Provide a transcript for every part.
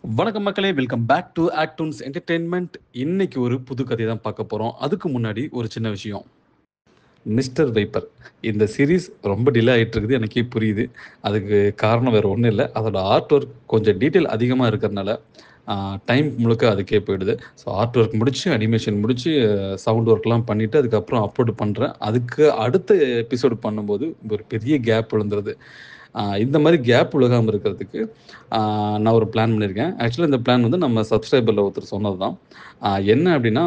வணக்கம் மக்களே, welcome back to ஆக்டூன்ஸ் entertainment. இன்னைக்கு ஒரு புது கதையை தான் பார்க்க போகிறோம். அதுக்கு முன்னாடி ஒரு சின்ன விஷயம். மிஸ்டர் வைப்பர் இந்த சீரீஸ் ரொம்ப டிலே ஆகிட்டு இருக்குது, எனக்கே புரியுது. அதுக்கு காரணம் வேறு ஒன்றும் இல்லை, அதோட ஆர்ட் ஒர்க் கொஞ்சம் டீட்டெயில் அதிகமாக இருக்கிறதுனால டைம் முழுக்க அதுக்கே போயிடுது. ஸோ ஆர்ட் ஒர்க் முடித்து, அனிமேஷன் முடித்து, சவுண்ட் ஒர்க்லாம் பண்ணிவிட்டு அதுக்கப்புறம் அப்லோடு பண்ணுறேன். அதுக்கு அடுத்த எபிசோடு பண்ணும்போது ஒரு பெரிய கேப் விழுந்துருது. இந்த மாதிரி கேப் விழுகாமல் இருக்கிறதுக்கு நான் ஒரு பிளான் பண்ணியிருக்கேன். ஆக்சுவலாக இந்த பிளான் வந்து நம்ம சப்ஸ்கிரைபரில் ஒருத்தர் சொன்னது தான். என்ன அப்படின்னா,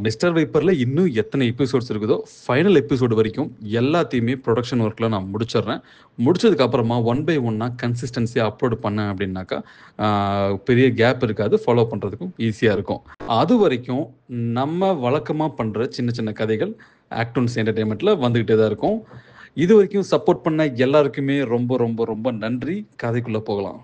மிஸ்டர் வைப்பரில் இன்னும் எத்தனை எபிசோட்ஸ் இருக்குதோ ஃபைனல் எபிசோடு வரைக்கும் எல்லாத்தையுமே ப்ரொடக்ஷன் ஒர்க்கில் நான் முடிச்சிடுறேன். முடிச்சதுக்கப்புறமா ஒன் பை ஒன்னாக கன்சிஸ்டன்சியாக அப்லோடு பண்ணேன் அப்படின்னாக்கா பெரிய கேப் இருக்காது, ஃபாலோ பண்ணுறதுக்கும் ஈஸியாக இருக்கும். அது வரைக்கும் நம்ம வழக்கமாக பண்ணுற சின்ன சின்ன கதைகள் ஆக்டூன்ஸ் என்டர்டெயின்மெண்ட்டில் வந்துக்கிட்டே தான் இருக்கும். இது வரைக்கும் சப்போர்ட் பண்ண எல்லாருக்குமே ரொம்ப ரொம்ப ரொம்ப நன்றி. கதைக்குள்ளே போகலாம்.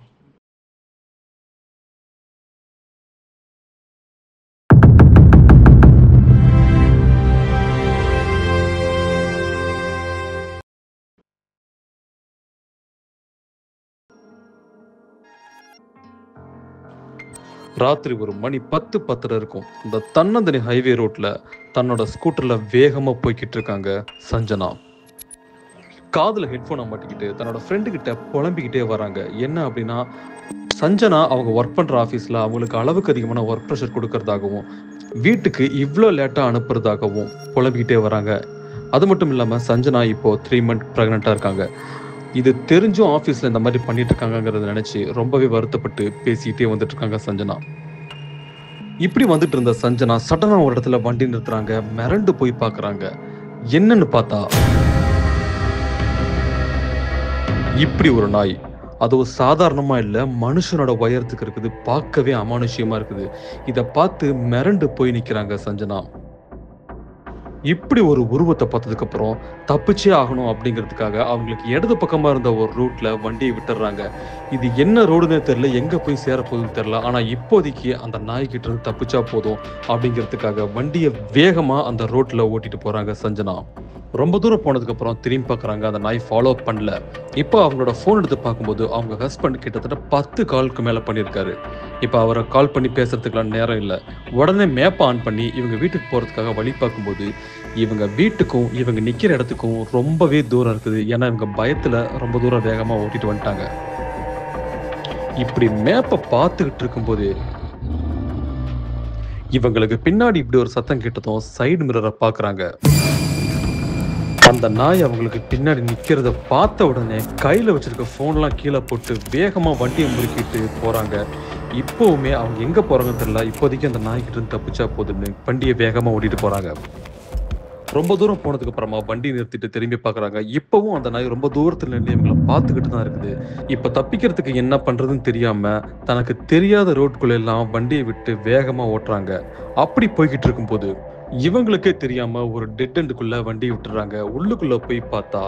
ராத்திரி ஒரு மணி 10:10 இருக்கும். இந்த தன்னந்தனி ஹைவே ரோட்ல தன்னோட ஸ்கூட்டர்ல வேகமா போய்கிட்டு இருக்காங்க சஞ்சனா. காதுல ஹெட்ஃபோனை மாட்டிக்கிட்டு தன்னோட ஃப்ரெண்டு கிட்ட புலம்பிக்கிட்டே வராங்க. என்ன அப்படின்னா, சஞ்சனா அவங்க ஒர்க் பண்ற ஆஃபீஸ்ல அவங்களுக்கு அளவுக்கு அதிகமான ஒர்க் ப்ரெஷர் கொடுக்கறதாகவும், வீட்டுக்கு இவ்வளோ லேட்டா அனுப்புறதாகவும் புலம்பிக்கிட்டே வராங்க. அது மட்டும் இல்லாம சஞ்சனா இப்போ 3 month ப்ரெக்னெண்டா இருக்காங்க. இது தெரிஞ்சும் ஆஃபீஸில் இந்த மாதிரி பண்ணிட்டு இருக்காங்கிறத நினச்சி ரொம்பவே வருத்தப்பட்டு பேசிக்கிட்டே வந்துட்டு இருக்காங்க சஞ்சனா. இப்படி வந்துட்டு இருந்த சஞ்சனா சடனாக ஒரு இடத்துல வண்டி நிறுத்துறாங்க. மிரண்டு போய் பார்க்குறாங்க. என்னன்னு பார்த்தா இப்படி ஒரு நாய், அதுவும் சாதாரணமா இல்லை, மனுஷனோட உயரத்துக்கு இருக்குது. பார்க்கவே அமானுஷ்யமா இருக்குது. இதை பார்த்து மிரண்டு போய் நிற்கிறாங்க சஞ்சனா. இப்படி ஒரு உருவத்தை பார்த்ததுக்கு அப்புறம் தப்பிச்சே ஆகணும் அப்படிங்கிறதுக்காக அவங்களுக்கு இடது பக்கமா இருந்த ஒரு ரூட்ல வண்டியை விட்டுறாங்க. இது என்ன ரோடுன்னே தெரியல, எங்க போய் சேர போகுதுன்னு தெரியல. ஆனா இப்போதைக்கு அந்த நாய்கிட்ட இருந்து தப்பிச்சா போதும் அப்படிங்கிறதுக்காக வண்டியை வேகமா அந்த ரோட்ல ஓட்டிட்டு போறாங்க சஞ்சனா. ரொம்ப தூரம் போனதுக்கு அப்புறம் திரும்பி பார்க்குறாங்க, அந்த நாய் ஃபாலோ பண்ணல. இப்போ அவங்களோட ஃபோன் எடுத்து பார்க்கும்போது அவங்க ஹஸ்பண்ட் கிட்டத்தட்ட 10 காலுக்கு மேலே பண்ணியிருக்காரு. இப்போ அவரை கால் பண்ணி பேசுறதுக்குலாம் நேரம் இல்லை. உடனே மேப்பை ஆன் பண்ணி இவங்க வீட்டுக்கு போகிறதுக்காக வழி பார்க்கும்போது இவங்க வீட்டுக்கும் இவங்க நிற்கிற இடத்துக்கும் ரொம்பவே தூரம் இருக்குது. ஏன்னா இவங்க பயத்தில் ரொம்ப தூரம் வேகமாக ஓட்டிட்டு வந்துட்டாங்க. இப்படி மேப்பை பார்த்துக்கிட்டு இருக்கும்போது இவங்களுக்கு பின்னாடி இப்படி ஒரு சத்தம் கேட்டதும் சைடு மிரரை பார்க்குறாங்க. அந்த நாய் அவங்களுக்கு பின்னாடி நிற்கிறத பார்த்த உடனே கையில் வச்சிருக்க ஃபோன்லாம் கீழே போட்டு வேகமாக வண்டியை முறுக்கிட்டு போகிறாங்க. இப்போவுமே அவங்க எங்கே போகிறாங்கன்னு தெரியல. இப்போதைக்கு அந்த நாய்கிட்ட இருந்து தப்பிச்சா போதுன்னு வண்டியை வேகமாக ஓட்டிட்டு போகிறாங்க. ரொம்ப தூரம் போனதுக்கு அப்புறமா வண்டி நிறுத்திட்டு திரும்பி பார்க்குறாங்க. இப்போவும் அந்த நாய் ரொம்ப தூரத்தில் நின்று இவங்களை பார்த்துக்கிட்டு தான் இருக்குது. இப்போ தப்பிக்கிறதுக்கு என்ன பண்ணுறதுன்னு தெரியாமல் தனக்கு தெரியாத ரோட்குள்ள எல்லாம் வண்டியை விட்டு வேகமாக ஓட்டுறாங்க. அப்படி போய்கிட்டு இருக்கும்போது இவங்களுக்கே தெரியாம ஒரு டெட் எண்டுக்குள்ள வண்டி விட்டுறாங்க. உள்ளுக்குள்ள போய் பார்த்தா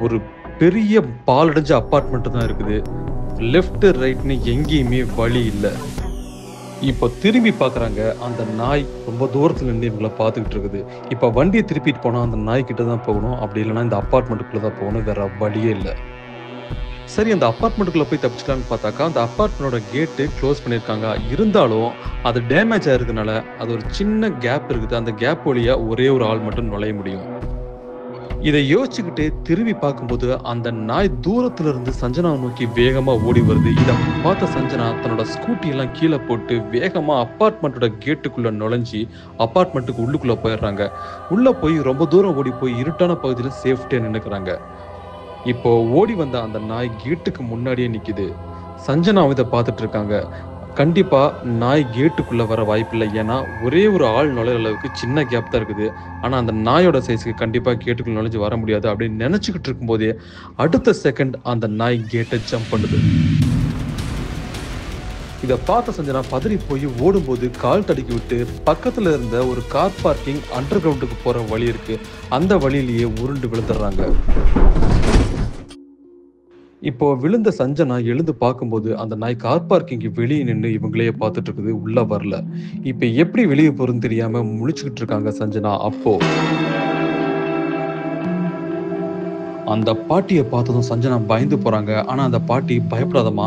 ஒரு பெரிய பாலடைஞ்ச அப்பார்ட்மெண்ட் தான் இருக்குது. லெஃப்ட் ரைட்னு எங்கேயுமே வழி இல்லை. இப்போ திரும்பி பார்க்குறாங்க, அந்த நாய் ரொம்ப தூரத்தில் நின்று இவங்களை பார்த்துக்கிட்டு இருக்குது. இப்போ வண்டியை திருப்பிட்டு போனால் அந்த நாய் கிட்ட தான் போகணும், அப்படி இல்லைன்னா இந்த அப்பார்ட்மெண்ட்டுக்குள்ளே தான் போகணும், வேற வழியே இல்லை. சரி, அந்த அப்பார்ட்மெண்ட்டுக்குள்ளே போய் தப்பிச்சிக்கலான்னு பார்த்தாக்கா அந்த அப்பார்ட்மெண்ட்டோட கேட்டு க்ளோஸ் பண்ணியிருக்காங்க. இருந்தாலும் அது டேமேஜ் ஆகிருக்கனால அது ஒரு சின்ன கேப் இருக்குது. அந்த கேப் வழியாக ஒரே ஒரு ஆள் மட்டும் நுழைய முடியும். இதை யோசிச்சுக்கிட்டு திரும்பி பார்க்கும்போது அந்த நாய் தூரத்துல இருந்து சஞ்சனாவை நோக்கி வேகமா ஓடி வருது. இதை பார்த்த சஞ்சனா தன்னோட ஸ்கூட்டி எல்லாம் கீழே போட்டு வேகமா அப்பார்ட்மெண்ட்டோட கேட்டுக்குள்ள நுழைஞ்சி அப்பார்ட்மெண்ட்டுக்கு உள்ளுக்குள்ள போயிடுறாங்க. உள்ள போய் ரொம்ப தூரம் ஓடி போய் இருட்டான பகுதியில் சேஃப்டியா நின்னுக்கிறாங்க. இப்போ ஓடி வந்த அந்த நாய் கேட்டுக்கு முன்னாடியே நிக்குது. சஞ்சனா இதை பார்த்துட்டு இருக்காங்க. கண்டிப்பா நாய் கேட்டுக்குள்ள வர வாய்ப்பில்லை. ஏன்னா ஒரே ஒரு ஆள் நுழைய அளவுக்கு சின்ன கேப் தான் இருக்குது. ஆனா அந்த நாயோட சைஸ்க்கு கண்டிப்பா கேட்டுக்குள்ள நுழைஞ்சு வர முடியாது அப்படின்னு நினைச்சுக்கிட்டு இருக்கும் போதே அடுத்த செகண்ட் அந்த நாய் கேட்டை ஜம்ப் பண்ணுது. இதை பார்த்த சஞ்சனா பதறி போய் ஓடும்போது கால் தடுக்கி விட்டு பக்கத்துல இருந்த ஒரு கார் பார்க்கிங் அண்டர் கிரவுண்டுக்கு போற வழி இருக்கு, அந்த வழியிலேயே உருண்டு விழுந்துடுறாங்க. இப்போ விழுந்த சஞ்சனா எழுந்து பார்க்கும்போது அந்த நாய் கார் பார்க்கிங்கு வெளியே நின்று இவங்களையே பார்த்துட்டு இருக்குது, உள்ள வரல. இப்ப எப்படி வெளியே போறதுன்னு தெரியாம முழிச்சுக்கிட்டு இருக்காங்க சஞ்சனா. அப்போ அந்த பாட்டியை பார்த்ததும் சஞ்சனா பயந்து போறாங்க. ஆனா அந்த பாட்டி பயப்படாதம்மா,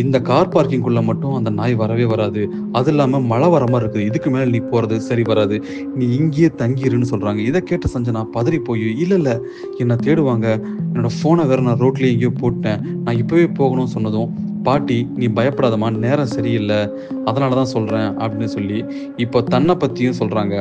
இந்த கார் பார்க்கிங்குள்ள மட்டும் அந்த நாய் வரவே வராது. அது இல்லாம மழை வர மாதிரி இருக்குது. இதுக்கு மேல நீ போறது சரி வராது. நீ இங்கேயே தங்கிருன்னு சொல்றாங்க. இதை கேட்ட சஞ்சனா பதறி போய், இல்ல இல்ல என்ன தேடுவாங்க, என்னோட போனை வேற நான் ரோட்லயே எங்கேயோ போட்டேன், நான் இப்பவே போகணும்னு சொன்னதும் பாட்டி நீ பயப்படாதம்மா, நேரம் சரியில்லை, அதனாலதான் சொல்றேன் அப்படின்னு சொல்லி இப்போ தன்னை பத்தியும் சொல்றாங்க.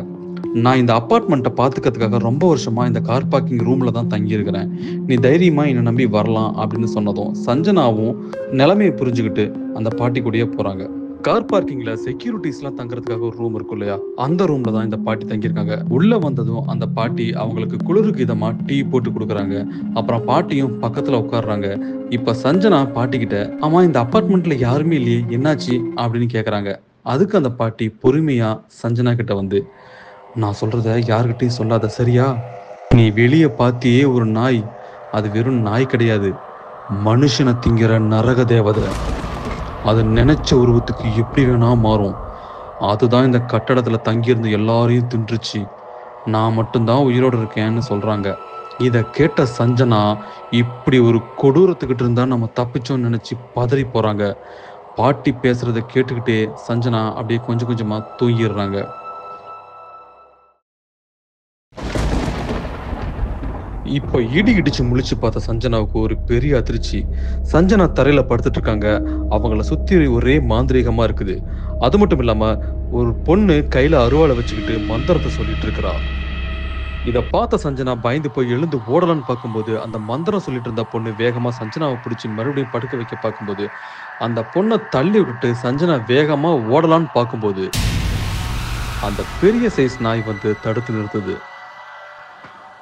நான் இந்த அப்பார்ட்மெண்ட்டை பார்த்துக்கிறதுக்காக ரொம்ப வருஷமா இந்த கார் பார்க்கிங் ரூம்ல தான் தங்கி இருக்கிறேன், நீ தைரியமா என்னை நம்பி வரலாம் அப்படின்னு சொன்னதும் சஞ்சனாவும் நிலைமையை புரிஞ்சுக்கிட்டு அந்த பாட்டி கூடயே போறாங்க. கார் பார்க்கிங்ல செக்யூரிட்டிஸ்லாம் தங்குறதுக்காக ஒரு ரூம் இருக்கும் இல்லையா, அந்த ரூம்ல தான் இந்த பாட்டி தங்கியிருக்காங்க. உள்ள வந்ததும் அந்த பாட்டி அவங்களுக்கு குளிருக்கு இதமா டீ போட்டு கொடுக்குறாங்க. அப்புறம் பாட்டியும் பக்கத்துல உட்காடுறாங்க. இப்ப சஞ்சனா பாட்டி கிட்ட, ஆமா இந்த அப்பார்ட்மெண்ட்ல யாருமே இல்லையே, என்னாச்சு அப்படின்னு கேக்குறாங்க. அதுக்கு அந்த பாட்டி பொறுமையா சஞ்சனா கிட்ட வந்து, நான் சொல்றத யார்கிட்டையும் சொல்லாத சரியா, நீ வெளியே பார்த்தியே ஒரு நாய், அது வெறும் நாய் கிடையாது, மனுஷனை திங்கிற நரக தேவதை. அது நினைச்ச உருவத்துக்கு எப்படி வேணா மாறும். அதுதான் இந்த கட்டடத்துல தங்கியிருந்து எல்லாரையும் தின்றுச்சு. நான் மட்டும்தான் உயிரோடு இருக்கேன்னு சொல்றாங்க. இதை கேட்ட சஞ்சனா, இப்படி ஒரு கொடூரத்துக்கிட்டு இருந்தா நம்ம தப்பிச்சோன்னு நினைச்சு பதறி போறாங்க. பாட்டி பேசுறதை கேட்டுக்கிட்டே சஞ்சனா அப்படியே கொஞ்சம் கொஞ்சமா தூங்கிடுறாங்க. இப்போ இடி இடிச்சு முழிச்சு பார்த்த சஞ்சனாவுக்கு ஒரு பெரிய அதிர்ச்சி. சஞ்சனா தரையில படுத்துட்டு இருக்காங்க. அவங்கள சுத்தி ஒரே மாந்திரீகமா இருக்குது. அது மட்டும் இல்லாம ஒரு பொண்ணு கையில அருவாளை வச்சுக்கிட்டு மந்திரத்தை சொல்லிட்டு இருக்கிறா. இதை பார்த்த சஞ்சனா பயந்து போய் எழுந்து ஓடலான்னு பார்க்கும்போது அந்த மந்திரம் சொல்லிட்டு இருந்த பொண்ணு வேகமா சஞ்சனாவை பிடிச்சி மறுபடியும் படுக்க வைக்க பார்க்கும்போது அந்த பொண்ணை தள்ளி விட்டுட்டு சஞ்சனா வேகமா ஓடலான்னு பார்க்கும்போது அந்த பெரிய சைஸ் நாய் வந்து தடுத்து நிறுத்துது.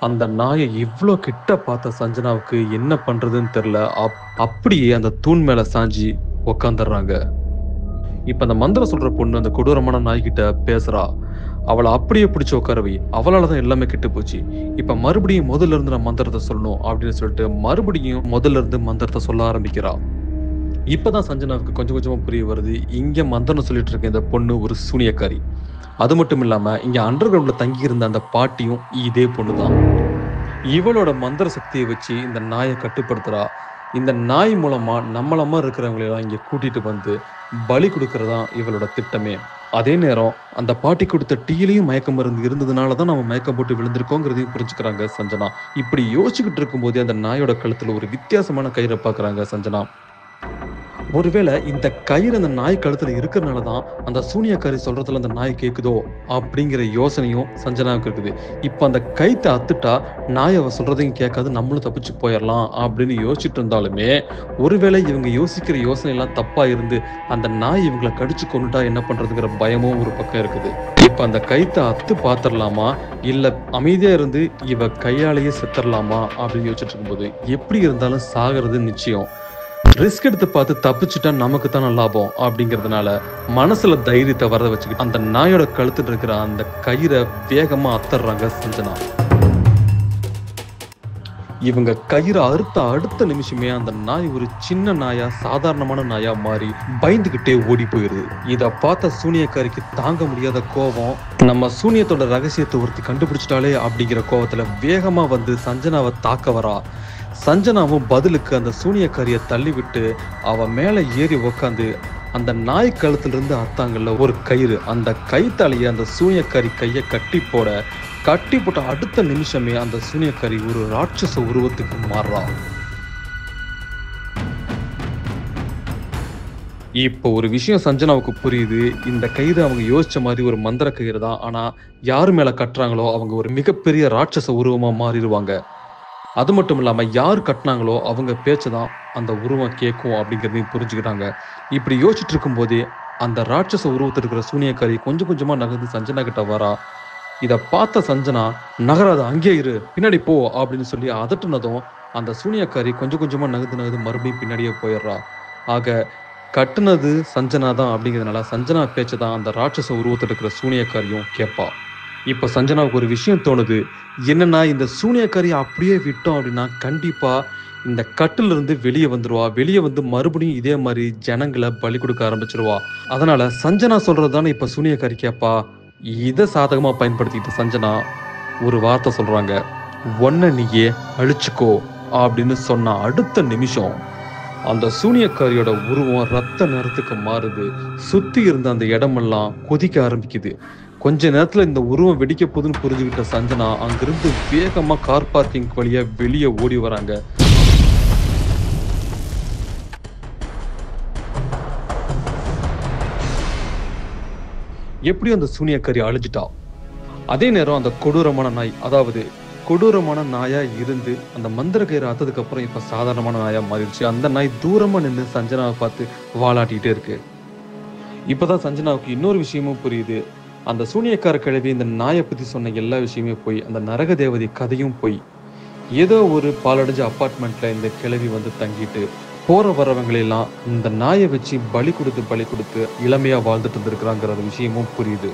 அந்த நாயை இவ்வளோ கிட்ட பார்த்த சஞ்சனாவுக்கு என்ன பண்றதுன்னு தெரியல. அப்படியே அந்த தூண் மேல சாஞ்சி உக்காந்துடுறாங்க. இப்ப அந்த மந்திரம் சொல்ற பொண்ணு அந்த கொடூரமான நாய்கிட்ட பேசுறா. அவளை அப்படியே பிடிச்சி உட்காரவை, அவளாலதான் எல்லாமே கெட்டு போச்சு. இப்ப மறுபடியும் முதல்ல இருந்து நான் மந்திரத்தை சொல்லணும் அப்படின்னு சொல்லிட்டு மறுபடியும் முதல்ல இருந்து மந்திரத்தை சொல்ல ஆரம்பிக்கிறா. இப்பதான் சஞ்சனாவுக்கு கொஞ்சம் கொஞ்சமா புரிய வருது, இங்க மந்திரம் சொல்லிட்டு இருக்க இந்த பொண்ணு ஒரு சூனியக்காரி. அது மட்டும் இல்லாம இங்க அண்டர் கிரவுண்ட்ல தங்கி இருந்த அந்த பாட்டியும் இதே பொண்ணுதான். இவளோட மந்திர சக்தியை வச்சு இந்த நாயை கட்டுப்படுத்துறா. இந்த நாய் மூலமா நம்மளமா இருக்கிறவங்களெல்லாம் இங்க கூட்டிட்டு வந்து பலி கொடுக்கறதா இவளோட திட்டமே. அதே நேரம் அந்த பாட்டி கொடுத்த டீலையும் மயக்க மருந்து இருந்ததுனாலதான் நம்ம மயக்கம் போட்டு விழுந்திருக்கோங்கிறதையும் புரிஞ்சுக்கிறாங்க சஞ்சனா. இப்படி யோசிச்சுக்கிட்டு இருக்கும் போதே அந்த நாயோட கழுத்துல ஒரு வித்தியாசமான கயிறை பாக்குறாங்க சஞ்சனா. ஒருவேளை இந்த கயிறு அந்த நாய் கழுத்துல இருக்கிறதுனாலதான் அந்த சூனியக்காரி சொல்றதுல அந்த நாய் கேக்குதோ அப்படிங்கிற யோசனையும் சஞ்சனாவுக்கு இருக்குது. இப்ப அந்த கயித்தை அத்துட்டா நாய் அவ சொல்றதையும் கேட்காது, நம்மளும் தப்பிச்சு போயிடலாம் அப்படின்னு யோசிச்சுட்டு இருந்தாலுமே ஒருவேளை இவங்க யோசிக்கிற யோசனை எல்லாம் தப்பா இருந்து அந்த நாய் இவங்களை கடிச்சு கொண்டுட்டா என்ன பண்றதுங்கிற பயமும் ஒரு பக்கம் இருக்குது. இப்ப அந்த கயித்தை அத்து பாத்திரலாமா இல்ல அமைதியா இருந்து இவ கையாலேயே செத்துடலாமா அப்படின்னு யோசிச்சுட்டு இருக்கும்போது எப்படி இருந்தாலும் சாகிறது நிச்சயம். ரிஸ்க் எடுத்து பார்த்து தப்பிச்சுட்டா நமக்கு தானே லாபம் அப்படிங்கிறதுனால மனசுல தைரியத்தை வர வச்சுக்கிட்டு அந்த நாயோட கழுத்துல இருக்கிற அந்த கயிறை வேகமா அத்தர்றாங்க சஞ்சனா. இவங்க கயிறை அறுத்த அடுத்த நிமிஷமே அந்த நாய் ஒரு சின்ன நாயா சாதாரணமான நாயா மாறி பயந்துகிட்டே ஓடி போயிருது. இத பார்த்த சூனியக்காரிக்கு தாங்க முடியாத கோபம், நம்ம சூனியத்தோட ரகசியத்தை ஒருத்தி கண்டுபிடிச்சிட்டாலே அப்படிங்கிற கோபத்துல வேகமா வந்து சஞ்சனாவை தாக்க வரா. சஞ்சனாவும் பதிலுக்கு அந்த சூனியக்காரியை தள்ளி விட்டு அவ மேல ஏறி உக்காந்து அந்த நாய் கழுத்துல இருந்து அத்தாங்கல்ல ஒரு கயிறு, அந்த கைத்தாலேயே அந்த சூனியக்காரி கையை கட்டி போட்ட அடுத்த நிமிஷமே அந்த சூனியக்காரி ஒரு ராட்சச உருவத்துக்கு மாறுறா. இப்போ ஒரு விஷயம் சஞ்சனாவுக்கு புரியுது. இந்த கயிறு அவங்க யோசிச்ச மாதிரி ஒரு மந்திர கயிறு தான். ஆனா யாரு மேல கட்டுறாங்களோ அவங்க ஒரு மிகப்பெரிய ராட்சச உருவமா மாறிடுவாங்க. அது மட்டும் இல்லாம யார் கட்டினாங்களோ அவங்க பேச்சுதான் அந்த உருவம் கேட்கும் அப்படிங்கிறதையும் புரிஞ்சுக்கிட்டாங்க. இப்படி யோசிச்சுட்டு இருக்கும் போதே அந்த ராட்சச உருவத்தில் இருக்கிற சூனியக்காரி கொஞ்சம் கொஞ்சமா நகர்ந்து சஞ்சனா கிட்ட வரா. இதை பார்த்த சஞ்சனா, நகராத அங்கே இரு, பின்னாடி போ அப்படின்னு சொல்லி அதட்டுனதும் அந்த சூனியக்காரி கொஞ்சம் கொஞ்சமா நகர்ந்து மறுபடியும் பின்னாடியே போயிடுறா. ஆக கட்டுனது சஞ்சனா தான் அப்படிங்கிறதுனால சஞ்சனா பேச்சதான் அந்த ராட்சச உருவத்தில் இருக்கிற சூனியக்காரியும் கேட்பா. இப்ப சஞ்சனாவுக்கு ஒரு விஷயம் தோணுது. என்னன்னா இந்த சூனியக்காரியை அப்படியே விட்டோம் அப்படின்னா கண்டிப்பா இந்த கட்டுல இருந்து வெளியே வந்துருவா. வெளியே வந்து மறுபடியும் இதே மாதிரி ஜனங்களை பலி கொடுக்க ஆரம்பிச்சிருவா. அதனால சஞ்சனா சொல்றதுதானே இப்ப சூனியக்காரி கேட்பா. இதை சாதகமா பயன்படுத்திக்கிட்ட சஞ்சனா ஒரு வார்த்தை சொல்றாங்க, ஒன்ன நீயே அழிச்சுக்கோ அப்படின்னு சொன்ன அடுத்த நிமிஷம் அந்த சூனியக்காரியோட உருவம் ரத்த நிறத்துக்கு மாறுது. சுத்தி இருந்த அந்த இடமெல்லாம் கொதிக்க ஆரம்பிக்குது. கொஞ்ச நேரத்துல இந்த உருவம் வெடிக்க போகுதுன்னு புரிஞ்சுக்கிட்ட சஞ்சனா அங்கிருந்து வேகமா கார் பார்க்கிங் வழியா வெளியே ஓடி வராங்க. எப்படியும் அந்த சூனியக்காரி அழிஞ்சிட்டா. அதே நேரம் அந்த கொடூரமான நாயா இருந்து அந்த மந்திர கயிறு அத்ததுக்கு அப்புறம் இப்ப சாதாரணமான நாயா மாறிடுச்சு. அந்த நாய் தூரமா நின்று சஞ்சனாவை பார்த்து வாலாட்டிட்டே இருக்கு. இப்பதான் சஞ்சனாவுக்கு இன்னொரு விஷயமும் புரியுது. அந்த சூனியக்கார கிழவி இந்த நாயை பத்தி சொன்ன எல்லா விஷயமே போய், அந்த நரக தேவதை கதையும் போய். ஏதோ ஒரு பாலடைஞ்ச அப்பார்ட்மெண்ட்ல இந்த கிழவி வந்து தங்கிட்டு போற வரவங்களெல்லாம் இந்த நாயை வச்சு பலி கொடுத்து இளமையா வாழ்ந்துட்டு இருந்திருக்கிறாங்கிற விஷயமும் புரியுது.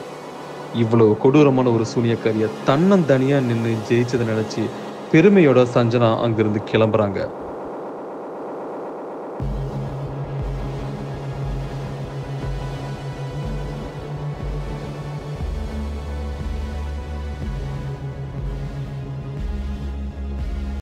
இவ்வளவு கொடூரமான ஒரு சூனியக்காரிய தன்னந்தனியா நின்று ஜெயிச்சதை நினைச்சு பெருமையோட சஞ்சனா அங்கிருந்து கிளம்புறாங்க.